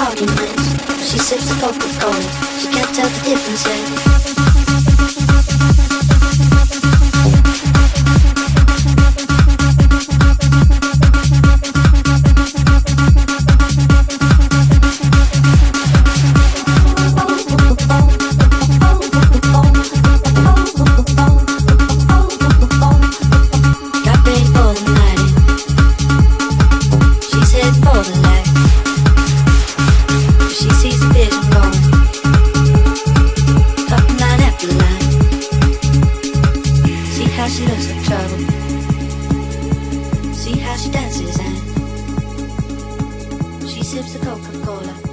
arguments. She sips the Coca-Cola, she can't tell the difference yet. She looks like trouble. See how she dances and she sips the Coca-Cola.